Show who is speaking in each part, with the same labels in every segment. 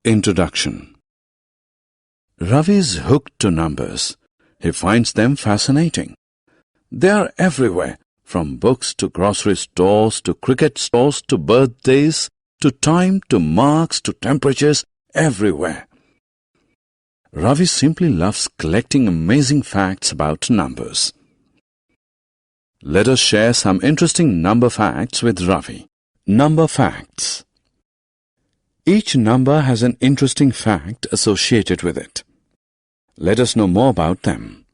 Speaker 1: Introduction. Ravi is hooked to numbers. He finds them fascinating. They are everywhere, from books to grocery stores to cricket stores to birthdays to time to marks to temperatures, everywhere. Ravi simply loves collecting amazing facts about numbers. Let us share some interesting number facts with Ravi. Number facts. Each number has an interesting fact associated with it. Let us know more about them.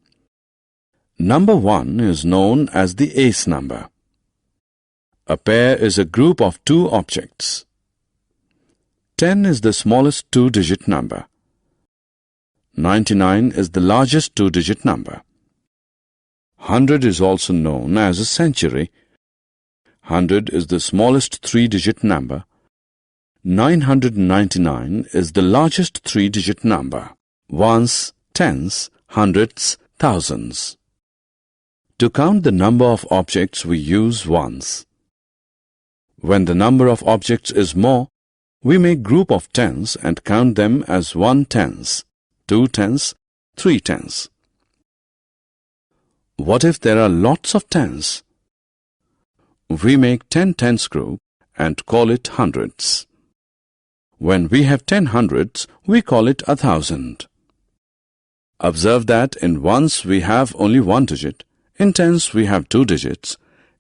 Speaker 1: Number 1 is known as the ace number. A pair is a group of two objects. 10 is the smallest two-digit number. 99 is the largest two-digit number. 100 is also known as a century. 100 is the smallest three-digit number. 999 is the largest three-digit number. Ones, tens, hundreds, thousands. To count the number of objects, we use ones. When the number of objects is more, we make group of tens and count them as 1 tens, 2 tens, 3 tens. What if there are lots of tens? We make 10 tens group and call it hundreds. When we have 10 hundreds, we call it 1,000. Observe that in ones we have only one digit, in tens we have two digits,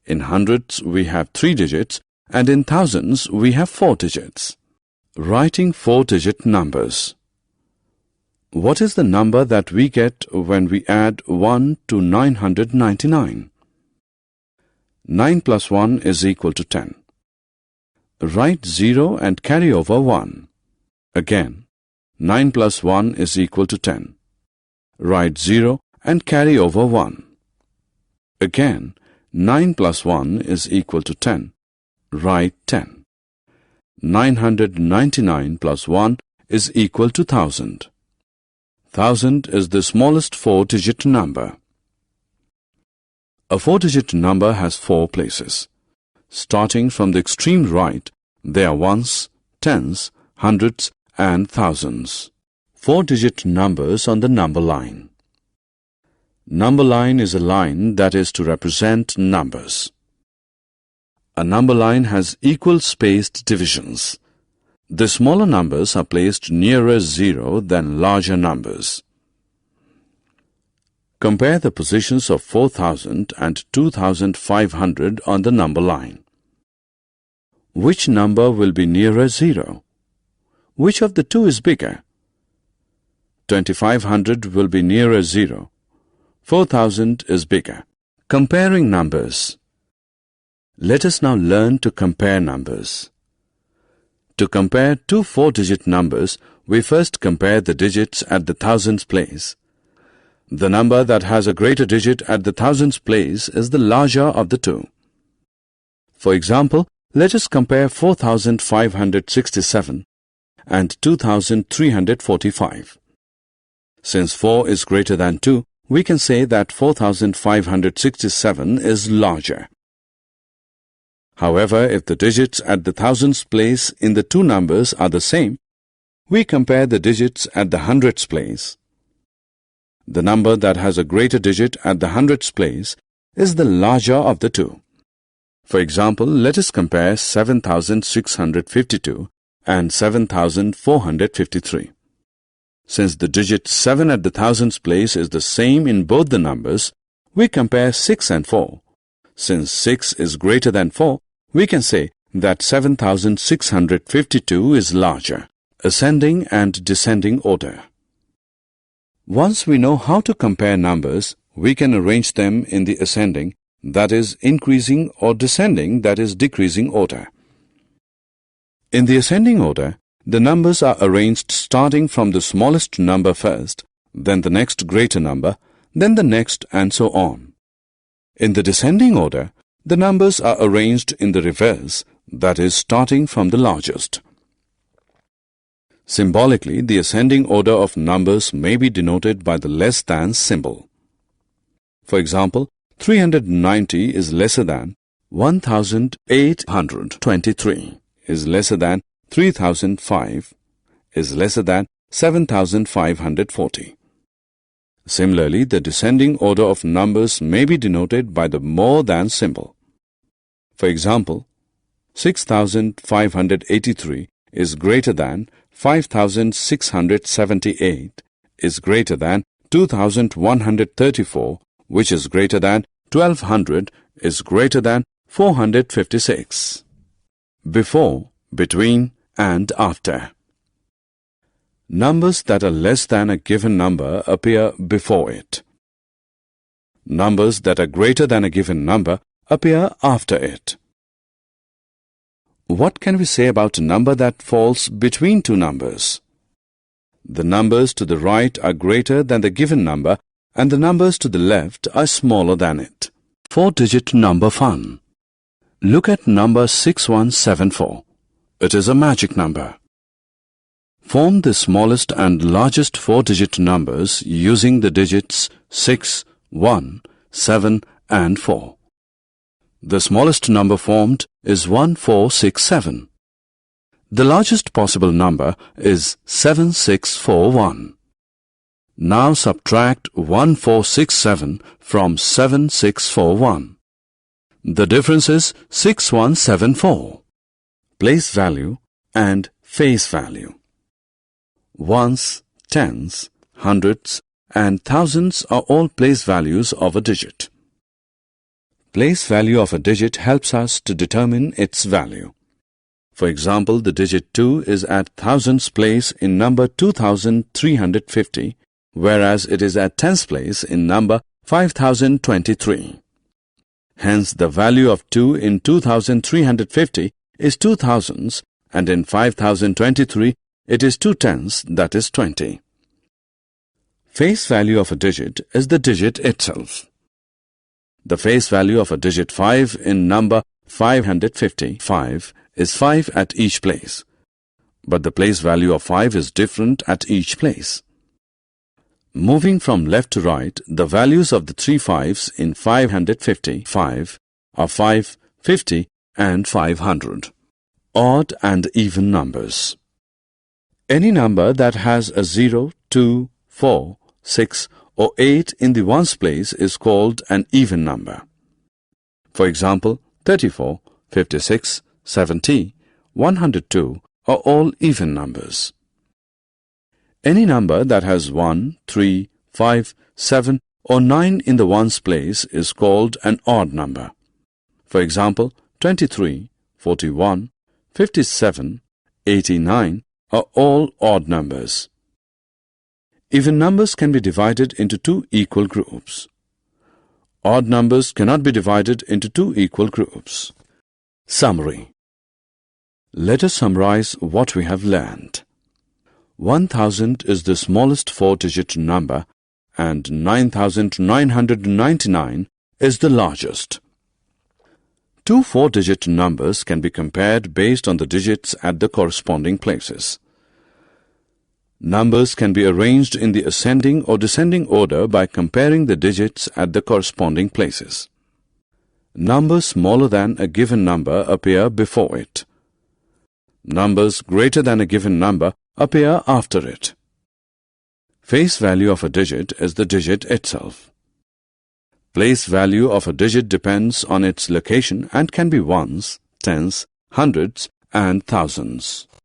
Speaker 1: in hundreds we have three digits, and in thousands we have four digits. Writing four-digit numbers. What is the number that we get when we add 1 to 999? 9 plus 1 is equal to 10. Write 0 and carry over 1. Again, 9 plus 1 is equal to 10. Write 0 and carry over 1. Again, 9 plus 1 is equal to 10. Write 10. 999 plus 1 is equal to 1,000. 1,000 is the smallest four-digit number. A four-digit number has four places. Starting from the extreme right, there are ones, tens, hundreds, and thousands. Four-digit numbers on the number line. Number line is a line that is to represent numbers. A number line has equal spaced divisions. The smaller numbers are placed nearer 0 than larger numbers. Compare the positions of 4,000 and 2,500 on the number line. Which number will be nearer 0? Which of the two is bigger? 2,500 will be nearer 0. 4,000 is bigger. Comparing numbers. Let us now learn to compare numbers. To compare two four-digit numbers, we first compare the digits at the thousands place. The number that has a greater digit at the thousands place is the larger of the two. For example, let us compare 4,567 and 2,345. Since 4 is greater than 2, we can say that 4,567 is larger. However, if the digits at the thousands place in the two numbers are the same, we compare the digits at the hundreds place. The number that has a greater digit at the hundreds place is the larger of the two. For example, let us compare 7,652 and 7,453. Since the digit 7 at the thousands place is the same in both the numbers, we compare 6 and 4. Since 6 is greater than 4, we can say that 7,652 is larger. Ascending and descending order. Once we know how to compare numbers, we can arrange them in the ascending, that is increasing, or descending, that is decreasing order. In the ascending order, the numbers are arranged starting from the smallest number first, then the next greater number, then the next, and so on. In the descending order, the numbers are arranged in the reverse, that is starting from the largest. Symbolically, the ascending order of numbers may be denoted by the less than symbol. For example, 390 is lesser than 1,823 is lesser than 3,005 is lesser than 7,540. Similarly, the descending order of numbers may be denoted by the more than symbol. For example, 6,583 is greater than 5,678 is greater than 2,134, which is greater than 1,200 is greater than 456. Before, between, and after. Numbers that are less than a given number appear before it. Numbers that are greater than a given number appear after it. What can we say about a number that falls between two numbers? The numbers to the right are greater than the given number and the numbers to the left are smaller than it. Four-digit number fun. Look at number 6174. It is a magic number. Form the smallest and largest four-digit numbers using the digits 6, 1, 7 and 4. The smallest number formed is 1467. The largest possible number is 7641. Now subtract 1467 from 7641. The difference is 6174. Place value and face value. Ones, tens, hundreds and thousands are all place values of a digit. Place value of a digit helps us to determine its value. For example, the digit 2 is at thousands place in number 2350, whereas it is at tens place in number 5023. Hence, the value of 2 in 2350 is 2 thousands and in 5023 it is 2 tens, that is 20. Face value of a digit is the digit itself. The face value of a digit 5 in number 555 is 5 at each place, but the place value of 5 is different at each place. Moving from left to right, the values of the three fives in 555 are 5, 50 and 500. Odd and even numbers. Any number that has a 0, 2, 4, 6 or 8 in the ones place is called an even number. For example, 34, 56, 70, 102 are all even numbers. Any number that has 1, 3, 5, 7 or 9 in the ones place is called an odd number. For example, 23, 41, 57, 89 are all odd numbers. Even numbers can be divided into two equal groups. Odd numbers cannot be divided into two equal groups. Summary. Let us summarize what we have learned. 1000 is the smallest four-digit number and 9999 is the largest. Two four-digit numbers can be compared based on the digits at the corresponding places. Numbers can be arranged in the ascending or descending order by comparing the digits at the corresponding places. Numbers smaller than a given number appear before it. Numbers greater than a given number appear after it. Face value of a digit is the digit itself. Place value of a digit depends on its location and can be ones, tens, hundreds and thousands.